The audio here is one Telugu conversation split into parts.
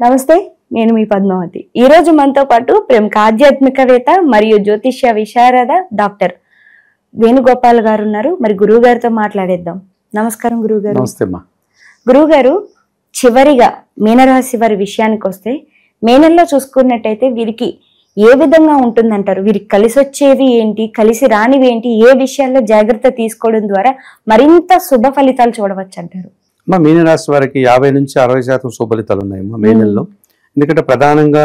నమస్తే, నేను మీ పద్మావతి. ఈ రోజు మనతో పాటు ప్రముఖ ఆధ్యాత్మికవేత్త మరియు జ్యోతిష్య విశారద డాక్టర్ వేణుగోపాల్ గారు ఉన్నారు. మరి గురువు గారితో మాట్లాడేద్దాం. నమస్కారం గురువు గారు. నమస్తే అమ్మా. గురువు గారు, చివరిగా మీనరాశి వారి విషయానికి వస్తే, మే నెలలో చూసుకున్నట్టయితే వీరికి ఏ విధంగా ఉంటుందంటారు? వీరికి కలిసి వచ్చేవి ఏంటి, కలిసి రానివి ఏంటి, ఏ విషయాల్లో జాగ్రత్త తీసుకోవడం ద్వారా మరింత శుభ ఫలితాలు చూడవచ్చు అంటారు? మా మీనరాశి వారికి 50 నుంచి 60% శుభలితాలు ఉన్నాయమ్మా మే నెలలో. ఎందుకంటే ప్రధానంగా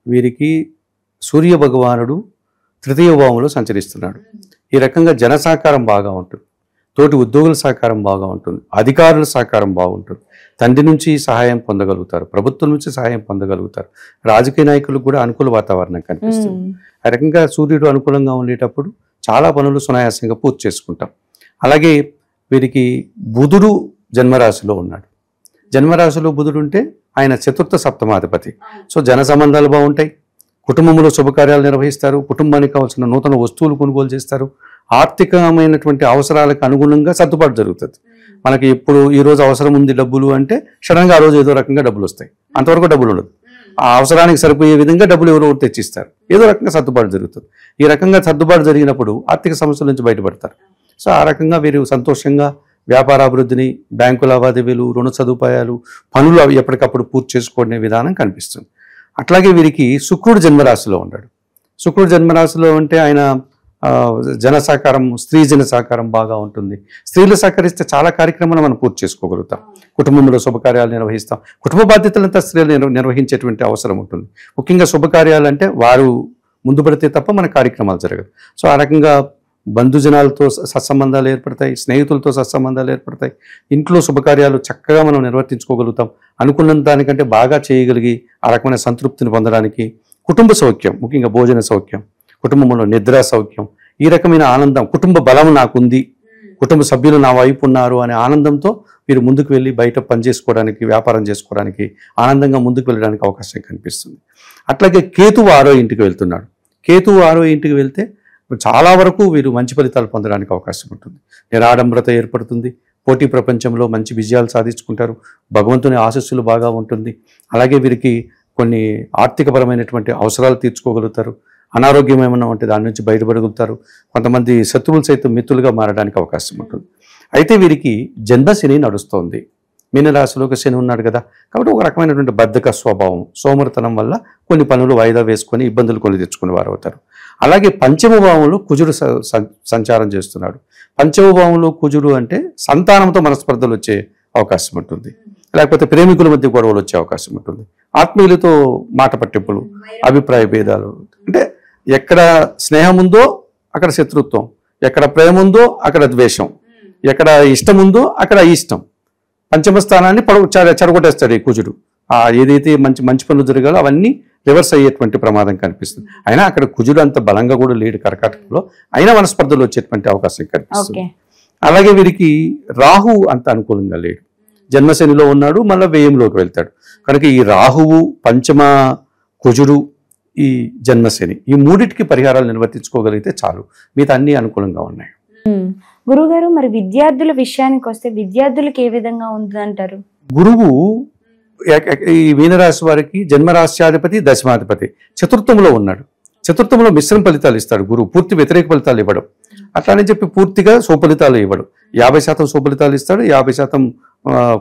వీరికి సూర్య భగవానుడు తృతీయ భావంలో సంచరిస్తున్నాడు. ఈ రకంగా జన సహకారం బాగా ఉంటుంది, తోటి ఉద్యోగుల సహకారం బాగా ఉంటుంది, అధికారుల సహకారం బాగుంటుంది, తండ్రి నుంచి సహాయం పొందగలుగుతారు, ప్రభుత్వం నుంచి సహాయం పొందగలుగుతారు, రాజకీయ నాయకులకు కూడా అనుకూల వాతావరణం కనిపిస్తుంది. ఆ రకంగా సూర్యుడు అనుకూలంగా ఉండేటప్పుడు చాలా పనులు సునాయాసంగా పూర్తి చేసుకుంటాం. అలాగే వీరికి బుధుడు జన్మరాశిలో ఉన్నాడు. జన్మరాశిలో బుధుడు ఉంటే ఆయన చతుర్థ సప్తమాధిపతి. సో జన సంబంధాలు బాగుంటాయి, కుటుంబంలో శుభకార్యాలు నిర్వహిస్తారు, కుటుంబానికి కావాల్సిన నూతన వస్తువులు కొనుగోలు చేస్తారు, ఆర్థికమైనటువంటి అవసరాలకు అనుగుణంగా సర్దుబాటు జరుగుతుంది. మనకి ఎప్పుడు ఈ రోజు అవసరం ఉంది డబ్బులు అంటే సడన్గా ఆ రోజు ఏదో రకంగా డబ్బులు వస్తాయి, అంతవరకు డబ్బులు ఉండదు. ఆ అవసరానికి సరిపోయే విధంగా డబ్బులు ఎవరో తెచ్చిస్తారు, ఏదో రకంగా సర్దుబాటు జరుగుతుంది. ఈ రకంగా సర్దుబాటు జరిగినప్పుడు ఆర్థిక సమస్యల నుంచి బయటపడతారు. సో ఆ రకంగా వీరు సంతోషంగా వ్యాపారాభివృద్ధిని, బ్యాంకు లావాదేవీలు, రుణ సదుపాయాలు, పనులు అవి ఎప్పటికప్పుడు పూర్తి చేసుకునే విధానం కనిపిస్తుంది. అట్లాగే వీరికి శుక్రుడు జన్మరాశిలో ఉన్నాడు. శుక్రుడు జన్మరాశిలో ఉంటే ఆయన జన సహకారం, స్త్రీ జన సహకారం బాగా ఉంటుంది. స్త్రీలు సహకరిస్తే చాలా కార్యక్రమాలు మనం పూర్తి చేసుకోగలుగుతాం. కుటుంబంలో శుభకార్యాలు నిర్వహిస్తాం. కుటుంబ బాధ్యతలంతా స్త్రీలు నిర్వహించేటువంటి అవసరం ఉంటుంది. ముఖ్యంగా శుభకార్యాలు అంటే వారు ముందు పడితే తప్ప మన కార్యక్రమాలు జరగదు. సో ఆ రకంగా బంధుజనాలతో సత్సంబంధాలు ఏర్పడతాయి, స్నేహితులతో సత్సంబంధాలు ఏర్పడతాయి, ఇంట్లో శుభకార్యాలు చక్కగా మనం నిర్వర్తించుకోగలుగుతాం. అనుకున్న దానికంటే బాగా చేయగలిగి ఆ రకమైన సంతృప్తిని పొందడానికి కుటుంబ సౌఖ్యం, ముఖ్యంగా భోజన సౌఖ్యం, కుటుంబంలో నిద్ర సౌఖ్యం, ఈ రకమైన ఆనందం, కుటుంబ బలం నాకుంది, కుటుంబ సభ్యులు నా వైపు ఉన్నారు అనే ఆనందంతో మీరు ముందుకు వెళ్ళి బయట పని చేసుకోవడానికి, వ్యాపారం చేసుకోవడానికి, ఆనందంగా ముందుకు వెళ్ళడానికి అవకాశం కనిపిస్తుంది. అట్లాగే కేతువు 6వ ఇంటికి వెళ్తున్నాడు. కేతువు 6వ ఇంటికి వెళ్తే చాలా వరకు వీరు మంచి ఫలితాలు పొందడానికి అవకాశం ఉంటుంది. నిరాడంబరత ఏర్పడుతుంది, పోటీ ప్రపంచంలో మంచి విజయాలు సాధించుకుంటారు, భగవంతుని ఆశస్సులు బాగా ఉంటుంది. అలాగే వీరికి కొన్ని ఆర్థికపరమైనటువంటి అవసరాలు తీర్చుకోగలుగుతారు. అనారోగ్యం ఏమన్నా ఉంటే దాని నుంచి బయటపడగలుగుతారు. కొంతమంది శత్రువులు సైతం మిత్రులుగా మారడానికి అవకాశం ఉంటుంది. అయితే వీరికి జన్మశని నడుస్తోంది. మీనరాశిలోకి శని ఉన్నాడు కదా, కాబట్టి ఒక రకమైనటువంటి బద్ధక స్వభావం, సోమరితనం వల్ల కొన్ని పనులు వాయిదా వేసుకొని ఇబ్బందులు కొని తెచ్చుకునే వారు అవుతారు. అలాగే పంచమ భావంలో కుజుడు సంచారం చేస్తున్నాడు. పంచమ భావంలో కుజుడు అంటే సంతానంతో మనస్పర్ధలు వచ్చే అవకాశం ఉంటుంది, లేకపోతే ప్రేమికుల మధ్య గొడవలు వచ్చే అవకాశం ఉంటుంది, ఆత్మీయులతో మాట పట్టింపులు, అభిప్రాయ భేదాలు. అంటే ఎక్కడ స్నేహం ఉందో అక్కడ శత్రుత్వం, ఎక్కడ ప్రేమ ఉందో అక్కడ ద్వేషం, ఎక్కడ ఇష్టం ఉందో అక్కడ ఇష్టం. పంచమ స్థానాన్ని చెడగొట్టేస్తాడు ఈ కుజుడు. ఏదైతే మంచి పనులు జరగాలో అవన్నీ రివర్స్ అయ్యేటువంటి ప్రమాదం కనిపిస్తుంది. అయినా అక్కడ కుజుడు అంత బలంగా కూడా లేడు కర్కాటకంలో, అయినా మనస్పర్ధలు వచ్చేటువంటి అవకాశం కనిపిస్తుంది. అలాగే వీరికి రాహు అంత అనుకూలంగా లేడు, జన్మశనిలో ఉన్నాడు, మళ్ళీ వ్యయంలోకి వెళ్తాడు. కనుక ఈ రాహువు, పంచమ కుజుడు, ఈ జన్మశని, ఈ మూడిటికి పరిహారాలు నిర్వర్తించుకోగలిగితే చాలు, మిగతా అన్ని అనుకూలంగా ఉన్నాయి. గురుగారు, మరి విద్యార్థుల విషయానికి వస్తే విద్యార్థులకు ఏ విధంగా ఉందంటారు? గురువు ఈ మీనరాశి వారికి జన్మరాశ్యాధిపతి, దశమాధిపతి చతుర్థంలో ఉన్నాడు. చతుర్థంలో మిశ్రమ ఫలితాలు ఇస్తాడు గురువు, పూర్తి వ్యతిరేక ఫలితాలు ఇవ్వడం. అట్లానే చెప్పి పూర్తిగా సుఫలితాలు ఇవ్వడం. 50% సుఫలితాలు ఇస్తాడు, 50%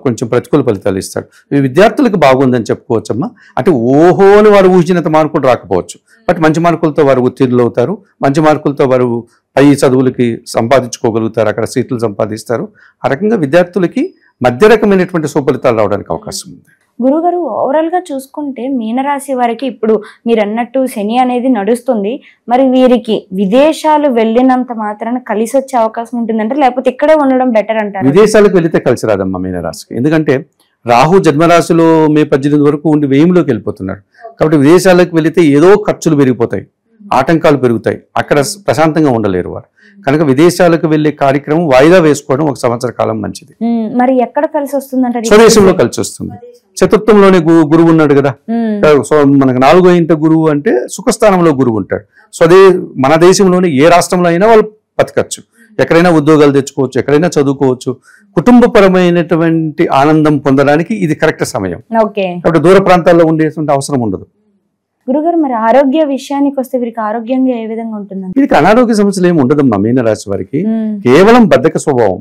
కొంచెం ప్రతికూల ఫలితాలు ఇస్తాడు. ఈ విద్యార్థులకు బాగుందని చెప్పుకోవచ్చమ్మా. అంటే ఓహో అని వారు ఊహించినంత మార్కులు రాకపోవచ్చు, బట్ మంచి మార్కులతో వారు ఉత్తీర్ణులు అవుతారు, మంచి మార్కులతో వారు పై చదువులకి సంపాదించుకోగలుగుతారు, అక్కడ సీట్లు సంపాదిస్తారు. ఆ రకంగా విద్యార్థులకి మధ్య రకమైనటువంటి సుఫలితాలు రావడానికి అవకాశం ఉంది. గురుగారు, ఓవరాల్ గా చూసుకుంటే మీనరాశి వారికి ఇప్పుడు మీరు అన్నట్టు శని అనేది నడుస్తుంది. మరి వీరికి విదేశాలు వెళ్ళినంత మాత్రాన కలిసి వచ్చే అవకాశం ఉంటుందంటే, లేకపోతే ఇక్కడే ఉండడం బెటర్ అంటారు? విదేశాలకు వెళితే కలిసి రాదమ్మా మీనరాశికి. ఎందుకంటే రాహు జన్మరాశిలో మే 18 వరకు ఉండి వ్యయంలోకి వెళ్ళిపోతున్నాడు. కాబట్టి విదేశాలకు వెళితే ఏదో ఖర్చులు పెరిగిపోతాయి, ఆటంకాలు పెరుగుతాయి, అక్కడ ప్రశాంతంగా ఉండలేరు వారు. కనుక విదేశాలకు వెళ్లే కార్యక్రమం వాయిదా వేసుకోవడం 1 సంవత్సర కాలం మంచిది. మరి ఎక్కడ కలిసి వస్తుందంటే? స్వదేశంలో కలిసి వస్తుంది. చతుర్థంలోనే గురువు ఉన్నాడు కదా, మనకు 4వ ఇంట గురువు అంటే సుఖస్థానంలో గురువు ఉంటాడు. మన దేశంలోనే ఏ రాష్ట్రంలో అయినా వాళ్ళు బతకచ్చు, ఎక్కడైనా ఉద్యోగాలు తెచ్చుకోవచ్చు, ఎక్కడైనా చదువుకోవచ్చు. కుటుంబపరమైనటువంటి ఆనందం పొందడానికి ఇది కరెక్ట్ సమయం. ఓకే, కాబట్టి దూర ప్రాంతాల్లో ఉండేటువంటి అవసరం ఉండదు. గురుగారు మరి ఆరోగ్య విషయానికి వస్తే వీరికి ఆరోగ్యంగా ఏ విధంగా ఉంటుందండి? వీరికి అనారోగ్య సమస్యలు ఏమి ఉండదమ్మా. మీనరాశి వారికి కేవలం బద్ధక స్వభావం,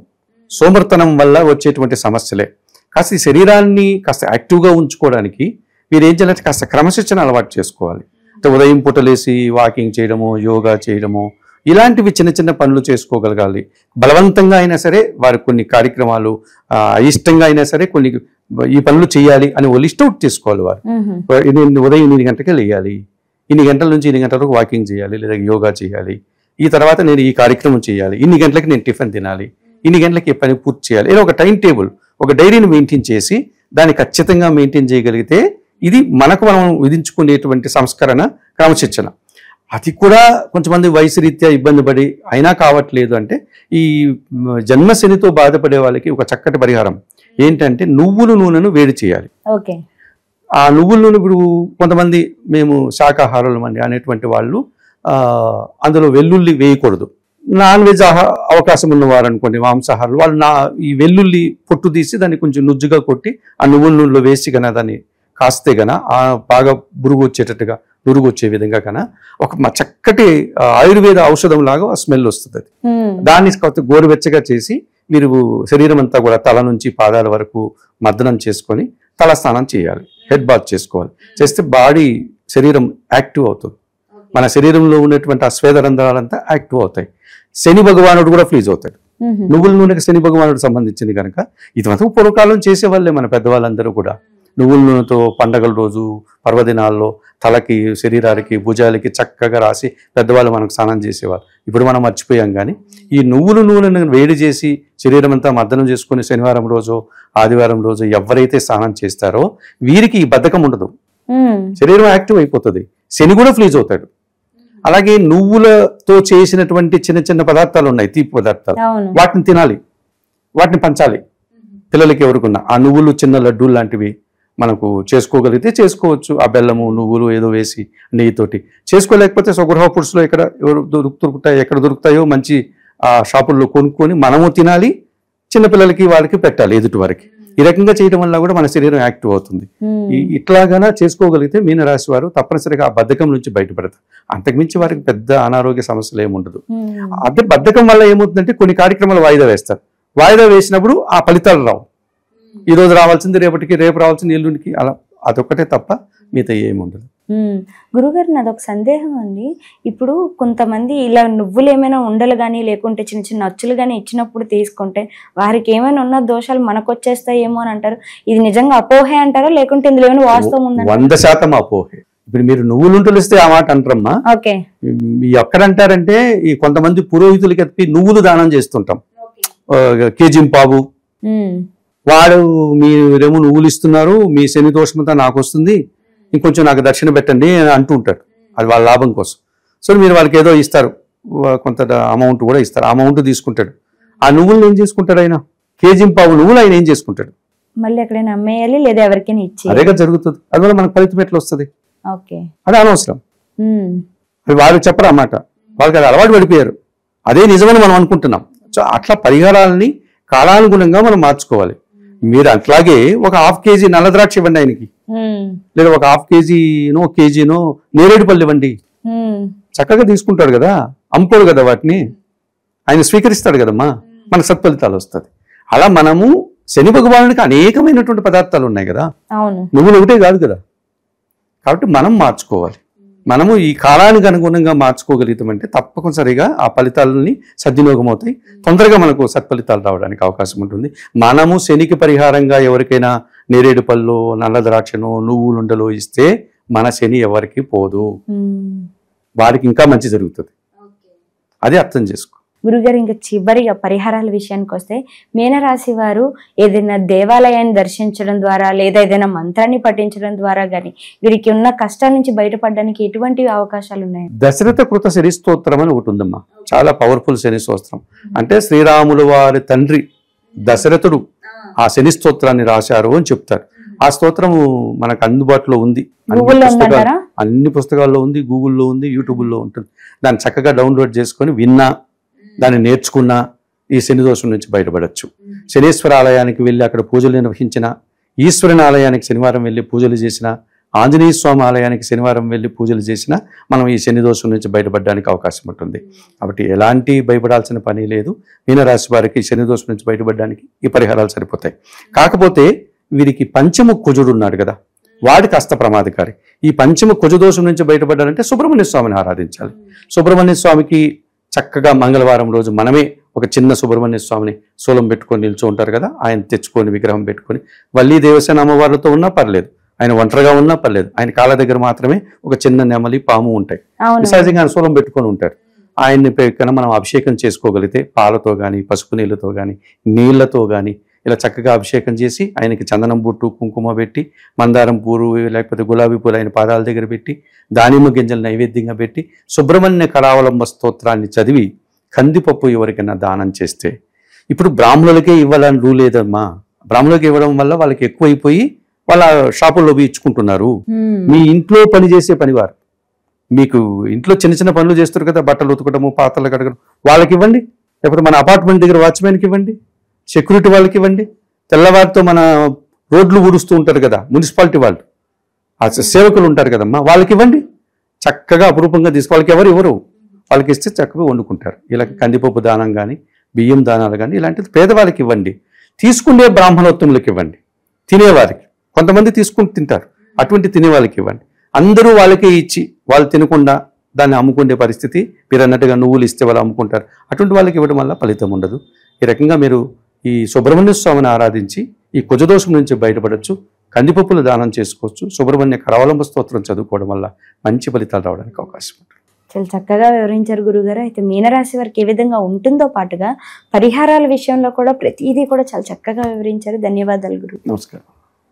సోమర్తనం వల్ల వచ్చేటువంటి సమస్యలే. కాస్త ఈ శరీరాన్ని కాస్త యాక్టివ్గా ఉంచుకోవడానికి మీరు ఏం చేయాలంటే కాస్త క్రమశిక్షణ అలవాటు చేసుకోవాలి. అంటే ఉదయం పూట లేసి వాకింగ్ చేయడము, యోగా చేయడము, ఇలాంటివి చిన్న చిన్న పనులు చేసుకోగలగాలి. బలవంతంగా అయినా సరే వారు కొన్ని కార్యక్రమాలు, అయిష్టంగా అయినా సరే కొన్ని ఈ పనులు చేయాలి అని ఓ లిస్ట్ అవుట్ చేసుకోవాలి. వారు ఉదయం 8 గంటలకే లేయాలి, ఇన్ని గంటల నుంచి ఇన్ని గంటల వరకు వాకింగ్ చేయాలి లేదా యోగా చేయాలి, ఈ తర్వాత నేను ఈ కార్యక్రమం చేయాలి, ఇన్ని గంటలకి నేను టిఫిన్ తినాలి, ఇన్ని గంటలకి పని పూర్తి చేయాలి. ఇలా ఒక టైం టేబుల్, ఒక డైరీని మెయింటైన్ చేసి దాన్ని ఖచ్చితంగా మెయింటైన్ చేయగలిగితే ఇది మనకు మనం విధించుకునేటువంటి సంస్కరణ, క్రమశిక్షణ. అది కూడా కొంతమంది వయసు రీత్యా ఇబ్బంది పడి అయినా కావట్లేదు అంటే ఈ జన్మశనితో బాధపడే వాళ్ళకి ఒక చక్కటి పరిహారం ఏంటంటే నువ్వుల నూనెను వేడి చేయాలి. ఓకే, ఆ నువ్వుల నూనె ఇప్పుడు కొంతమంది మేము శాకాహారులం అండి అనేటువంటి వాళ్ళు అందులో వెల్లుల్లి వేయకూడదు. నాన్ వెజ్ అవకాశం ఉన్నవారు అనుకోండి, మాంసాహారులు, వాళ్ళు ఈ వెల్లుల్లి పొట్టు తీసి దాన్ని కొంచెం నుజ్జుగా కొట్టి ఆ నువ్వుల నూనెలో వేసి కన్నా దాన్ని కాస్తే గన బాగా బురుగు వచ్చేటట్టుగా, నురుగు వచ్చే విధంగా కన్నా ఒక చక్కటి ఆయుర్వేద ఔషధం లాగా స్మెల్ వస్తుంది. అది దాన్ని గోరువెచ్చగా చేసి మీరు శరీరం అంతా కూడా తల నుంచి పాదాల వరకు మర్దనం చేసుకొని తల స్నానం చేయాలి, హెడ్ బాత్ చేసుకోవాలి. చేస్తే బాడీ శరీరం యాక్టివ్ అవుతుంది. మన శరీరంలో ఉన్నటువంటి ఆ స్వేద రంధ్రాలంతా యాక్టివ్ అవుతాయి. శని భగవానుడు కూడా ఫ్రీజ్ అవుతాడు. నువ్వుల నూనెకి శని భగవానుడు సంబంధించింది కనుక ఇది మాత్రం పూర్వకాలం చేసేవాళ్ళే మన పెద్దవాళ్ళందరూ కూడా. నువ్వుల నూనెతో పండగల రోజు, పర్వదినాల్లో తలకి, శరీరానికి, భుజాలకి చక్కగా రాసి పెద్దవాళ్ళు మనకు స్నానం చేసేవాళ్ళు. ఇప్పుడు మనం మర్చిపోయాం. కానీ ఈ నువ్వుల నూనెను వేడి చేసి శరీరం అంతా మర్దనం చేసుకుని శనివారం రోజు, ఆదివారం రోజు ఎవరైతే స్నానం చేస్తారో వీరికి ఈ బద్ధకం ఉండదు, శరీరం యాక్టివ్ అయిపోతుంది, శని కూడా ఫ్రీజ్ అవుతాడు. అలాగే నువ్వులతో చేసినటువంటి చిన్న చిన్న పదార్థాలు ఉన్నాయి, తీపి పదార్థాలు, వాటిని తినాలి, వాటిని పంచాలి పిల్లలకి ఎవరికున్నా. ఆ నువ్వులు చిన్న లడ్డూలు లాంటివి మనకు చేసుకోగలిగితే చేసుకోవచ్చు. ఆ బెల్లము, నువ్వులు ఏదో వేసి నెయ్యితోటి చేసుకోలేకపోతే స్వగృహ పురుషులు ఎక్కడ దొరుకుతాయో మంచి షాపుల్లో కొనుక్కొని మనము తినాలి, చిన్నపిల్లలకి వాళ్ళకి పెట్టాలి, ఎదుటి వారికి. ఈ రకంగా చేయడం వల్ల కూడా మన శరీరం యాక్టివ్ అవుతుంది. ఇట్లాగానా చేసుకోగలిగితే మీనరాశి వారు తప్పనిసరిగా ఆ బద్ధకం నుంచి బయటపడతారు. అంతకుమించి వారికి పెద్ద అనారోగ్య సమస్యలు ఏముండదు. అదే బద్ధకం వల్ల ఏమవుతుందంటే కొన్ని కార్యక్రమాలు వాయిదా వేస్తారు. వాయిదా వేసినప్పుడు ఆ ఫలితాలు రావు. ఈ రోజు రావాల్సింది రేపటికి, రేపు రావాల్సింది ఎల్లుండికి, అలా అదొక్కటే తప్ప మిగతా ఏముండదు. గురుగారు నాదొక సందేహం అండి. ఇప్పుడు కొంతమంది ఇలా నువ్వులు ఏమైనా ఉండలు కానీ లేకుంటే చిన్న చిన్న అచ్చులు కానీ ఇచ్చినప్పుడు తీసుకుంటే వారికి ఏమైనా ఉన్న దోషాలు మనకు వచ్చేస్తాయేమో అని అంటారు. ఇది నిజంగా అపోహే అంటారా లేకుంటే ఇందులో ఏమైనా వాస్తవం ఉందా? 100% అపోహే. ఇప్పుడు మీరు నువ్వులుంటలు ఇస్తే ఆ మాట అంటారమ్మా. ఓకే, ఎక్కడంటారంటే ఈ కొంతమంది పురోహితులకి ఎత్తి నువ్వులు దానం చేస్తుంటాం, కేజింపావు. వాడు మీరేమో నువ్వులు ఇస్తున్నారు, మీ శని దోషమంతా నాకు వస్తుంది, ఇంకొంచెం నాకు దక్షిణ పెట్టండి అని అంటూ ఉంటాడు. అది వాళ్ళ లాభం కోసం. సో మీరు వాళ్ళకి ఏదో ఇస్తారు, కొంత అమౌంట్ కూడా ఇస్తారు, అమౌంట్ తీసుకుంటాడు. ఆ నువ్వులు ఏం చేసుకుంటాడు ఆయన? కేజింపావు నువ్వులు ఆయన ఏం చేసుకుంటాడు? మళ్ళీ ఎక్కడైనా అమ్మేయాలి లేదా ఎవరికైనా ఇచ్చి, అదేగా జరుగుతుంది. అందువల్ల మనకు ఫలితం ఎట్లా వస్తుంది? అది అనవసరం. వాళ్ళు చెప్పరు అన్నమాట, వాళ్ళకి అది అలవాటు పడిపోయారు. అదే నిజమని మనం అనుకుంటున్నాం. సో అట్లా పరిహారాలని కాలానుగుణంగా మనం మార్చుకోవాలి. మీరు అట్లాగే ఒక 1/2 kg నల్ల ద్రాక్ష ఇవ్వండి ఆయనకి, లేదా ఒక 1/2 kg నేరేడు పళ్ళు ఇవ్వండి. చక్కగా తీసుకుంటాడు కదా, అమ్ముకోడు కదా, వాటిని ఆయన స్వీకరిస్తాడు కదమ్మా, మనకు సత్ఫలితాలు వస్తుంది. అలా మనము శని భగవానుడికి అనేకమైనటువంటి పదార్థాలు ఉన్నాయి కదా, నువ్వులు ఒకటే కాదు కదా. కాబట్టి మనం మార్చుకోవాలి. మనము ఈ కాలానికి అనుగుణంగా మార్చుకోగలుగుతామంటే తప్పనిసరిగా ఆ ఫలితాలని సద్వినియోగం అవుతాయి, తొందరగా మనకు సత్ఫలితాలు రావడానికి అవకాశం ఉంటుంది. మనము శనికి పరిహారంగా ఎవరికైనా నేరేడు పళ్ళు, నల్ల ద్రాక్షను, నువ్వులుండలు ఇస్తే మన శని ఎవరికి పోదు, వారికి ఇంకా మంచి జరుగుతుంది. అది అర్థం చేసుకో. గురుగారు, ఇంకా చివరిగా పరిహారాల విషయానికి వస్తే మీనరాశి వారు ఏదైనా దేవాలయాన్ని దర్శించడం ద్వారా లేదా ఏదైనా మంత్రాన్ని పఠించడం ద్వారా గానీ వీరికి ఉన్న కష్టాల నుంచి బయటపడడానికి ఎటువంటి అవకాశాలు ఉన్నాయి? దశరథ కృత శని స్తోత్రం అని ఒకటి ఉందమ్మా, చాలా పవర్ఫుల్ శని స్తోత్రం. అంటే శ్రీరాములు వారి తండ్రి దశరథుడు ఆ శని స్తోత్రాన్ని రాశారు అని చెప్తారు. ఆ స్తోత్రము మనకు అందుబాటులో ఉంది, అన్ని పుస్తకాల్లో ఉంది, గూగుల్లో ఉంది, యూట్యూబ్లో ఉంటుంది. దాన్ని చక్కగా డౌన్లోడ్ చేసుకొని విన్నా దాన్ని నేర్చుకున్నా ఈ శని దోషం నుంచి బయటపడచ్చు. శనీశ్వర ఆలయానికి వెళ్ళి అక్కడ పూజలు నిర్వహించిన, ఈశ్వరుని ఆలయానికి శనివారం వెళ్ళి పూజలు చేసిన, ఆంజనేయ స్వామి ఆలయానికి శనివారం వెళ్ళి పూజలు చేసినా మనం ఈ శని దోషం నుంచి బయటపడడానికి అవకాశం ఉంటుంది. కాబట్టి ఎలాంటి భయపడాల్సిన పని లేదు. మీనరాశి వారికి శని దోషం నుంచి బయటపడడానికి ఈ పరిహారాలు సరిపోతాయి. కాకపోతే వీరికి పంచమ కుజుడు ఉన్నాడు కదా, వాడి కాస్త ప్రమాదకారి. ఈ పంచమ కుజ దోషం నుంచి బయటపడాలంటే సుబ్రహ్మణ్య స్వామిని ఆరాధించాలి. సుబ్రహ్మణ్య స్వామికి చక్కగా మంగళవారం రోజు మనమే ఒక చిన్న సుబ్రహ్మణ్య స్వామిని శూలం పెట్టుకొని నిల్చో ఉంటారు కదా, ఆయన తెచ్చుకొని విగ్రహం పెట్టుకొని వల్లి దేవసేన అమ్మవారితో ఉన్నా పర్లేదు, ఆయన ఒంటరిగా ఉన్నా పర్లేదు, ఆయన కాళ్ళ దగ్గర మాత్రమే ఒక చిన్న నెమలి పాము ఉంటాయి, సహజంగా ఆయన శూలం పెట్టుకొని ఉంటారు. ఆయన్ని కన్నా మనం అభిషేకం చేసుకోగలిగితే పాలతో కానీ పసుపు నీళ్ళతో కానీ నీళ్లతో కానీ ఇలా చక్కగా అభిషేకం చేసి ఆయనకి చందనం బొట్టు కుంకుమ పెట్టి మందారం పూలు లేకపోతే గులాబీ పూలు ఆయన పాదాల దగ్గర పెట్టి దానిమ్మ గింజలు నైవేద్యంగా పెట్టి సుబ్రహ్మణ్య కరావలంబ స్తోత్రాన్ని చదివి కందిపప్పు ఎవరికైనా దానం చేస్తే, ఇప్పుడు బ్రాహ్మణులకే ఇవ్వాలని రూ లేదమ్మా, బ్రాహ్మణులకి ఇవ్వడం వల్ల వాళ్ళకి ఎక్కువైపోయి వాళ్ళ షాపుల్లో ఇచ్చుకుంటున్నారు. మీ ఇంట్లో పని చేసే పనివారు, మీకు ఇంట్లో చిన్న చిన్న పనులు చేస్తారు కదా, బట్టలు ఉతకడము పాత్రలు కడగడం, వాళ్ళకి ఇవ్వండి. లేకపోతే మన అపార్ట్మెంట్ దగ్గర వాచ్మెన్కి ఇవ్వండి, సెక్యూరిటీ వాళ్ళకి ఇవ్వండి, తెల్లవారితో మన రోడ్లు ఊడుస్తూ ఉంటారు కదా మున్సిపాలిటీ వాళ్ళు, ఆ సేవకులు ఉంటారు కదమ్మా, వాళ్ళకి ఇవ్వండి. చక్కగా అపురూపంగా వాళ్ళకి ఎవరు వాళ్ళకి ఇస్తే చక్కగా వండుకుంటారు. ఇలా కందిపప్పు దానం కానీ బియ్యం దానాలు కానీ ఇలాంటిది పేదవాళ్ళకి ఇవ్వండి. తీసుకునే బ్రాహ్మణోత్తములకు ఇవ్వండి, తినేవారికి కొంతమంది తీసుకుని తింటారు, అటువంటి తినేవాళ్ళకి ఇవ్వండి. అందరూ వాళ్ళకే ఇచ్చి వాళ్ళు తినకుండా దాన్ని అమ్ముకునే పరిస్థితి, మీరు అన్నట్టుగా నువ్వులు ఇస్తే వాళ్ళు అమ్ముకుంటారు, అటువంటి వాళ్ళకి ఇవ్వడం వల్ల ఫలితం ఉండదు. ఈ రకంగా మీరు ఈ సుబ్రహ్మణ్య స్వామిని ఆరాధించి ఈ కుజదోషం నుంచి బయటపడవచ్చు, కందిపప్పులు దానం చేసుకోవచ్చు, సుబ్రహ్మణ్య కరావలంబ స్తోత్రం చదువుకోవడం వల్ల మంచి ఫలితాలు రావడానికి అవకాశం ఉంటుంది. చాలా చక్కగా వివరించారు గురుగారు. అయితే మీనరాశి వారికి ఏ విధంగా ఉంటుందో పాటుగా పరిహారాల విషయంలో కూడా ప్రతిదీ కూడా చాలా చక్కగా వివరించారు. ధన్యవాదాలు గురు. నమస్కారం.